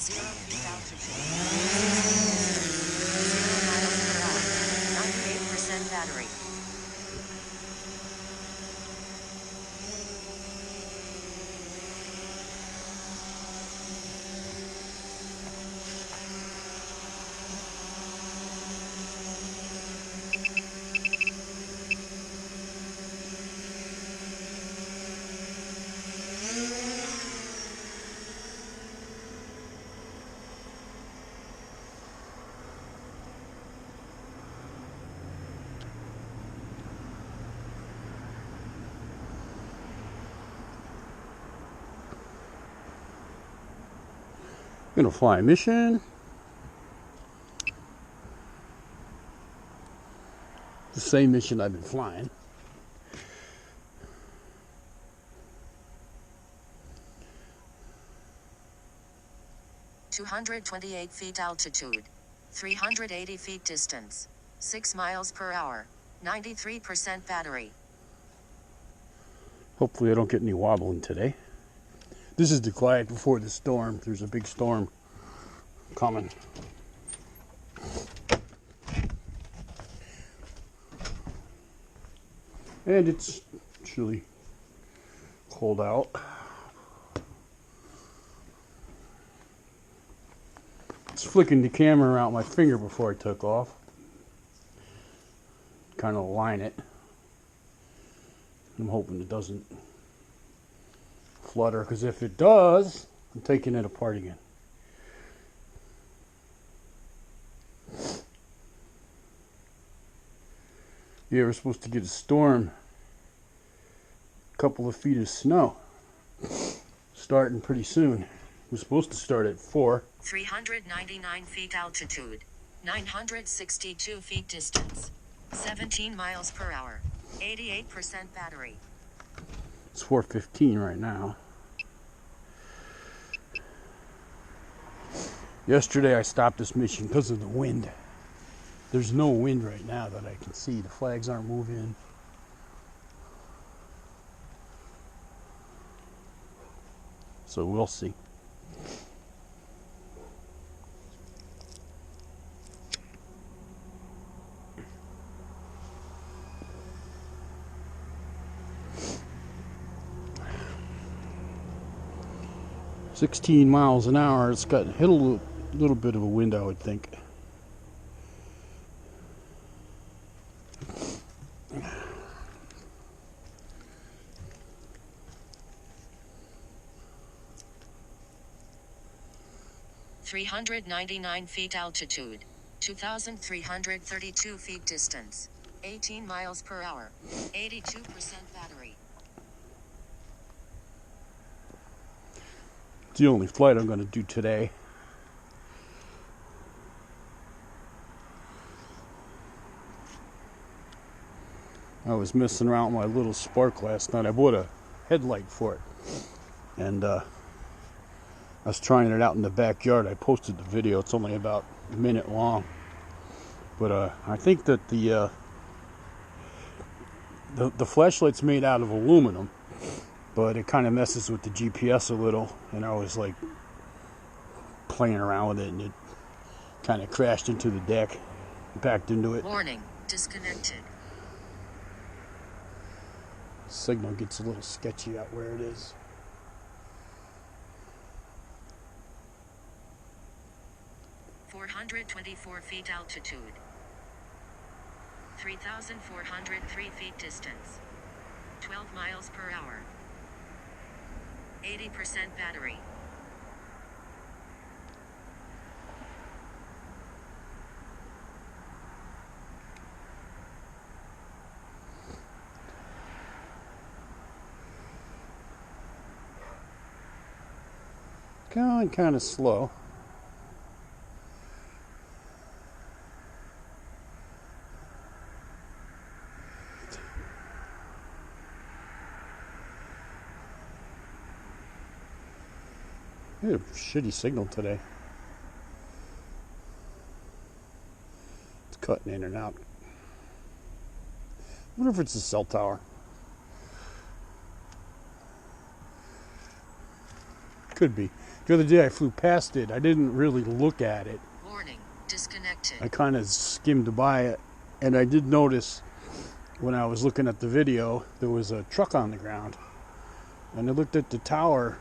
0 feet altitude. 0 miles per hour. 98% battery. Gonna fly a mission. The same mission I've been flying. (228 feet altitude, 380 feet distance, 6 miles per hour, 93% battery. Hopefully I don't get any wobbling today. This is the quiet before the storm. There's a big storm coming. And it's chilly, cold out. It's flicking the camera around my finger before I took off. Kind of align it. I'm hoping it doesn't flutter, because if it does, I'm taking it apart again. Yeah, we're supposed to get a storm. A couple of feet of snow. Starting pretty soon. We're supposed to start at 4. 399 feet altitude, 962 feet distance, 17 miles per hour, 88% battery. It's 4:15 right now. Yesterday I stopped this mission because of the wind. There's no wind right now that I can see. The flags aren't moving. So we'll see. "16 miles an hour. It's got hit a little bit of a wind, I would think. (399 feet altitude, 2,332 feet distance, 18 miles per hour, 82% battery. It's the only flight I'm going to do today. I was messing around with my little Spark last night. I bought a headlight for it. And I was trying it out in the backyard. I posted the video. It's only about a minute long. But I think that the flashlight's made out of aluminum. But it kind of messes with the GPS a little. And I was like playing around with it, and it kind of crashed into the deck. Backed into it. Warning, disconnected. Signal gets a little sketchy out where it is. (424 feet altitude, 3,403 feet distance, 12 miles per hour, 80% battery. Going kind of slow. We had a shitty signal today. It's cutting in and out. I wonder if it's a cell tower. Could be. The other day I flew past it. I didn't really look at it. Warning, disconnected. I kind of skimmed by it, and I did notice when I was looking at the video, there was a truck on the ground. And I looked at the tower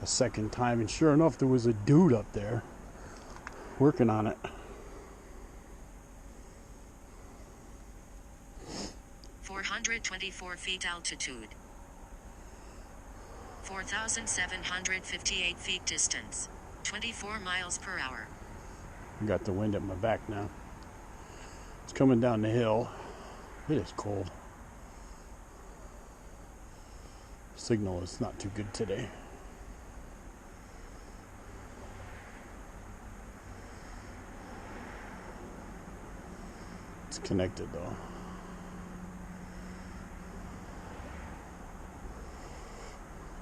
a second time, and sure enough, there was a dude up there working on it. 424 feet altitude. 4,758 feet distance. 24 miles per hour. I got the wind at my back now. It's coming down the hill. It is cold. Signal is not too good today. It's connected though.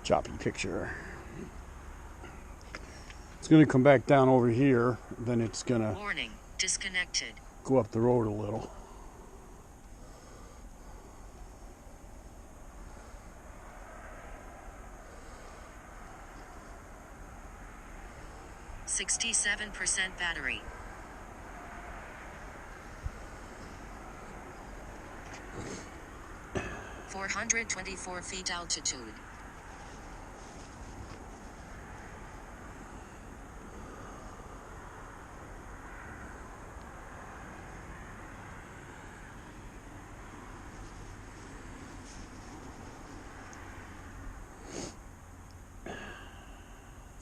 Choppy picture. It's going to come back down over here, then it's going to Warning, disconnected. go up the road a little. %67 battery. .424 feet altitude.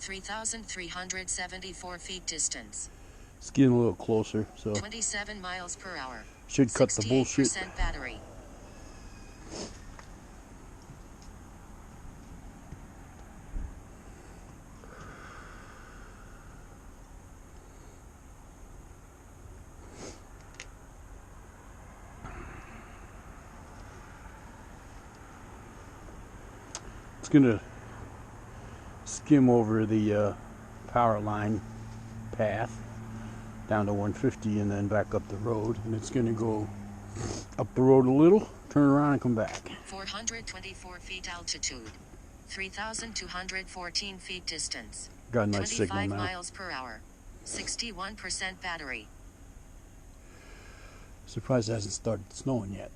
.374 feet distance. It's getting a little closer, so 27 miles per hour. should cut the bullshit. 68% battery. It's gonna skim over the power line path down to 150 and then back up the road, and it's gonna go up the road a little, turn around and come back. 424 feet altitude. 3,214 feet distance. Got a nice signal 25 now. miles per hour. 61% battery. Surprised it hasn't started snowing yet.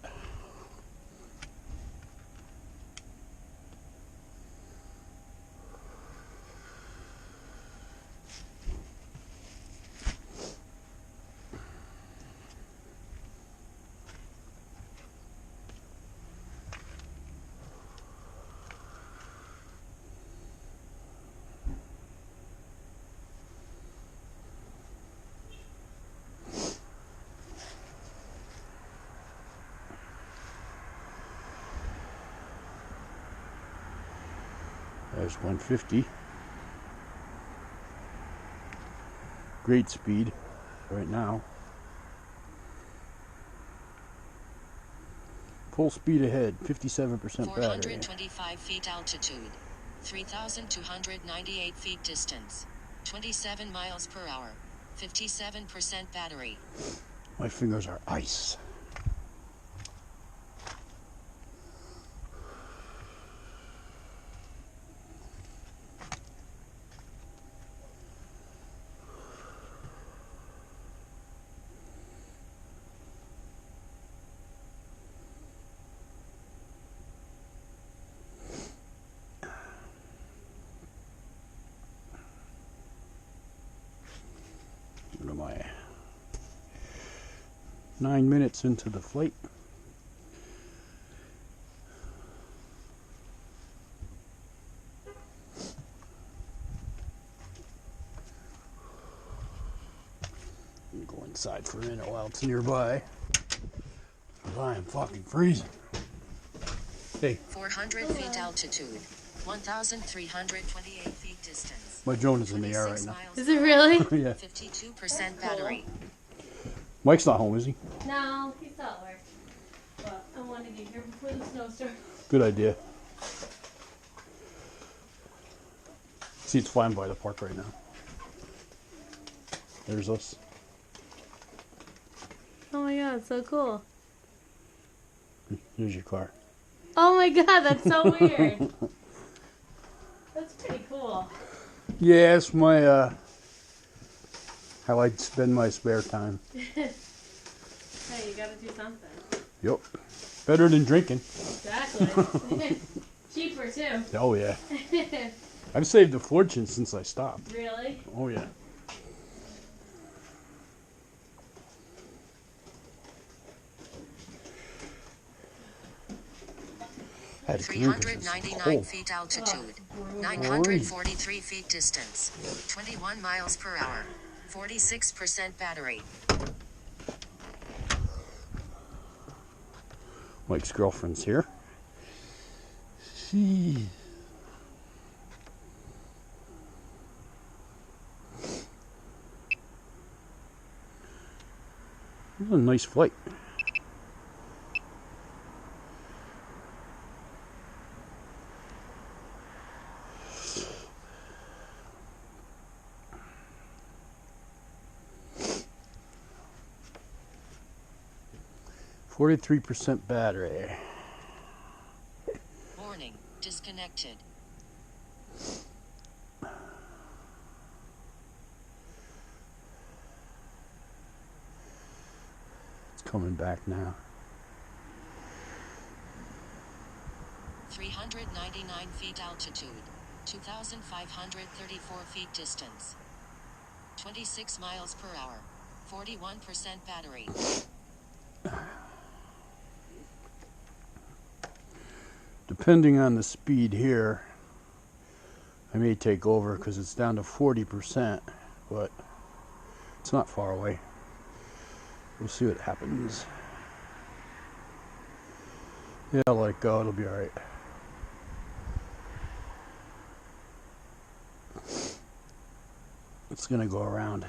There's 150. Great speed right now. Full speed ahead, 57% battery. 425 feet altitude. 3,298 feet distance. 27 miles per hour. 57% battery. My fingers are ice. What am I? 9 minutes into the flight. I'm gonna go inside for a minute while it's nearby. I am fucking freezing. Hey, 400 feet altitude. 1,328 feet distance. my drone is in the air right 26 now. miles Is it really? Yeah. 52% battery. Mike's not home, is he? No, he's at work. But I wanted to get here before the snowstorm. Good idea. See, it's flying by the park right now. There's us. Oh my god, so cool. Here's your car. Oh my god, that's so weird. That's pretty cool. Yeah, it's my how I spend my spare time. Hey, you gotta do something. Yep. Better than drinking. Exactly. Cheaper too. Oh yeah. I've saved a fortune since I stopped. Really? Oh yeah. Had to come in 'cause it's 399 cold. feet altitude, Oh, 943 feet distance, 21 miles per hour, 46% battery. Mike's girlfriend's here. She. This is a nice flight. .43% battery. Warning, disconnected. It's coming back now. 399 feet altitude, 2,534 feet distance, 26 miles per hour, 41% battery. Depending on the speed here, I may take over because it's down to 40%, but it's not far away. We'll see what happens. Yeah, I'll let it go. It'll be all right. It's gonna go around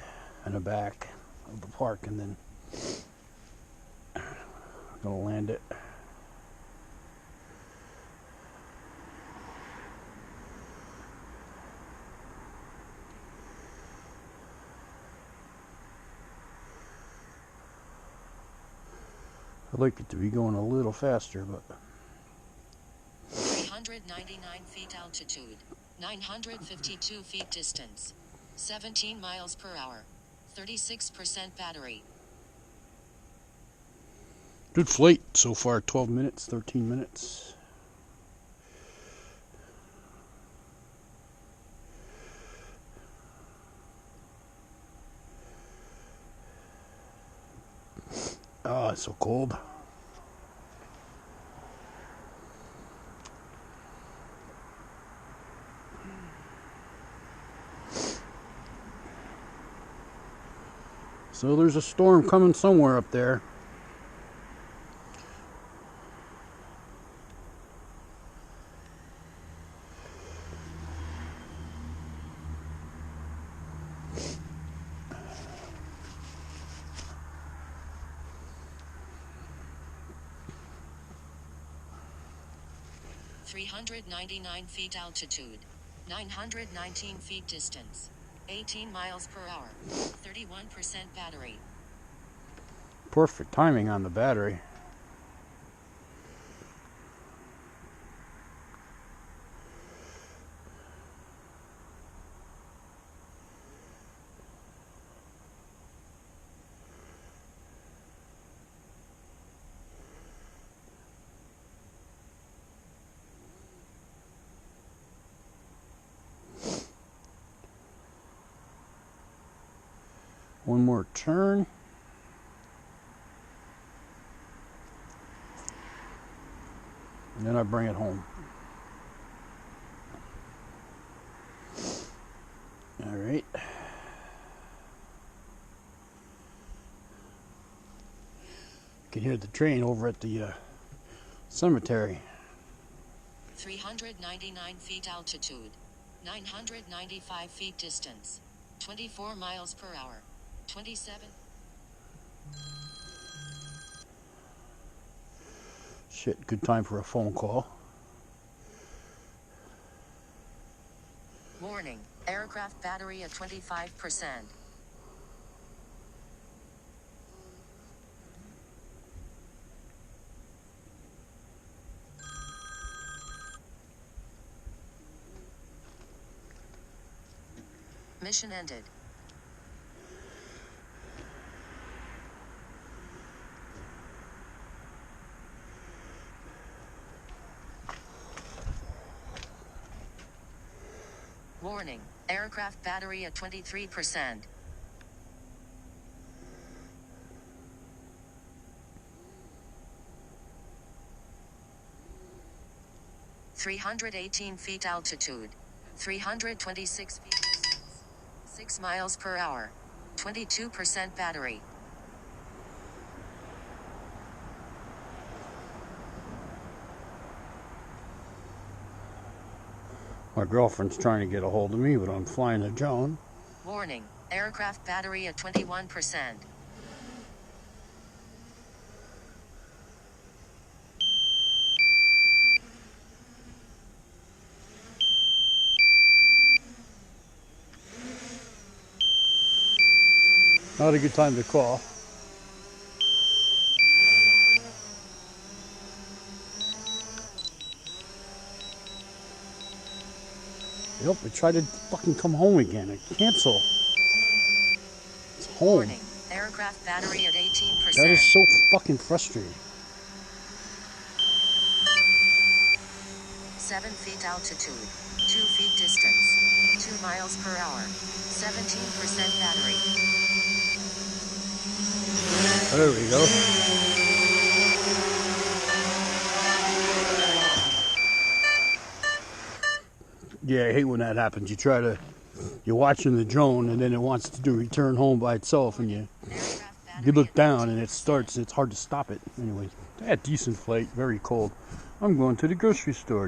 in the back of the park and then I'm gonna land it. I'd like it to be going a little faster, but 399 feet altitude, 952 feet distance, 17 miles per hour, 36% battery. good flight so far. 12 minutes, 13 minutes. Oh, it's so cold. So there's a storm coming somewhere up there. .399 feet altitude, 919 feet distance, 18 miles per hour, 31% battery. Perfect timing on the battery. One more turn. And then I bring it home. All right. You can hear the train over at the cemetery. 399 feet altitude, 995 feet distance, 24 miles per hour, 27. Shit, good time for a phone call. Warning, aircraft battery at 25%. Mission ended. Warning, aircraft battery at 23%. (318 feet altitude, 326 feet distance, 6 miles per hour, 22% battery). My girlfriend's trying to get a hold of me, but I'm flying a drone. Warning, aircraft battery at 21%. Not a good time to call. Yep, I tried to fucking come home again. I cancel. It's home. Warning, aircraft battery at 18%. That is so fucking frustrating. 7 feet altitude, 2 feet distance, 2 miles per hour, 17% battery. There we go. Yeah, I hate when that happens. You're watching the drone and then it wants to return home by itself, and you look down and it starts. It's hard to stop it. Anyways, I had a decent flight, very cold. I'm going to the grocery store.